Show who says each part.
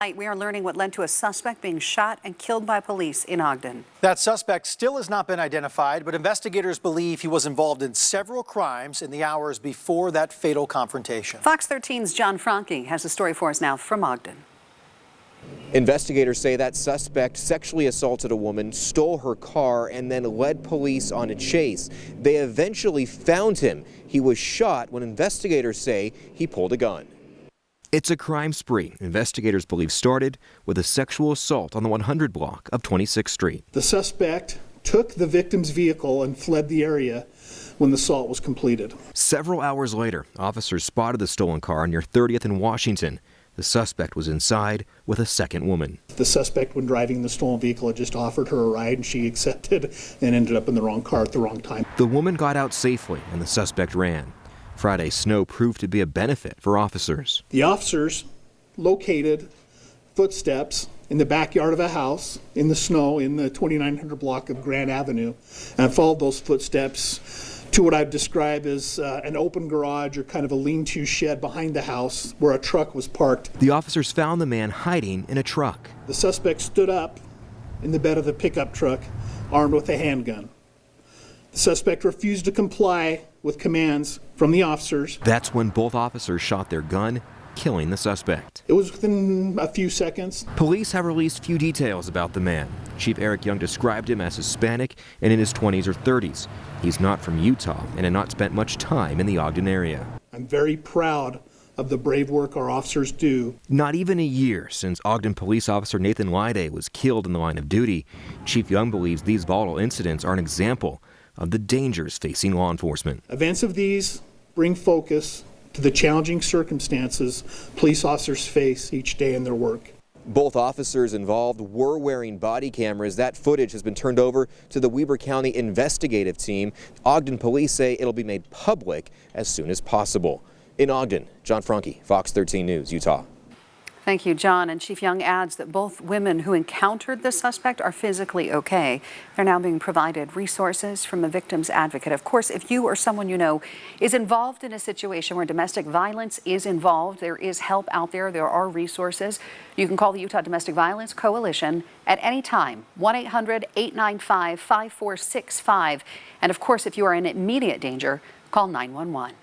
Speaker 1: We are learning what led to a suspect being shot and killed by police in Ogden.
Speaker 2: That suspect still has not been identified, but investigators believe he was involved in several crimes in the hours before that fatal confrontation.
Speaker 1: Fox 13's John Franke has the story for us now from Ogden.
Speaker 3: Investigators say that suspect sexually assaulted a woman, stole her car, and then led police on a chase. They eventually found him. He was shot when investigators say he pulled a gun. It's a crime spree investigators believe started with a sexual assault on the 100 block of 26th Street.
Speaker 4: The suspect took the victim's vehicle and fled the area when the assault was completed.
Speaker 3: Several hours later, officers spotted the stolen car near 30th and Washington. The suspect was inside with a second woman.
Speaker 4: The suspect, when driving the stolen vehicle, had just offered her a ride, and she accepted and ended up in the wrong car at the wrong time.
Speaker 3: The woman got out safely and the suspect ran. Friday's snow proved to be a benefit for officers.
Speaker 4: The officers located footsteps in the backyard of a house in the snow in the 2900 block of Grand Avenue, and followed those footsteps to what I've described as an open garage or kind of a lean-to shed behind the house where a truck was parked.
Speaker 3: The officers found the man hiding in a truck.
Speaker 4: The suspect stood up in the bed of the pickup truck, armed with a handgun. The suspect refused to comply with commands from the officers.
Speaker 3: That's when both officers shot their gun, killing the suspect.
Speaker 4: It was within a few seconds.
Speaker 3: Police have released few details about the man. Chief Eric Young described him as Hispanic and in his 20s or 30s. He's not from Utah and had not spent much time in the Ogden area.
Speaker 4: I'm very proud of the brave work our officers do.
Speaker 3: Not even a year since Ogden Police Officer Nathan Lyday was killed in the line of duty, Chief Young believes these volatile incidents are an example of the dangers facing law enforcement.
Speaker 4: Events of these bring focus to the challenging circumstances police officers face each day in their work.
Speaker 3: Both officers involved were wearing body cameras. That footage has been turned over to the Weber County investigative team. Ogden Police say it'll be made public as soon as possible. In Ogden, John Franke, Fox 13 News, Utah.
Speaker 1: Thank you, John. And Chief Young adds that both women who encountered the suspect are physically okay. They're now being provided resources from a victim's advocate. Of course, if you or someone you know is involved in a situation where domestic violence is involved, there is help out there. There are resources. You can call the Utah Domestic Violence Coalition at any time, 1-800-895-5465. And of course, if you are in immediate danger, call 911.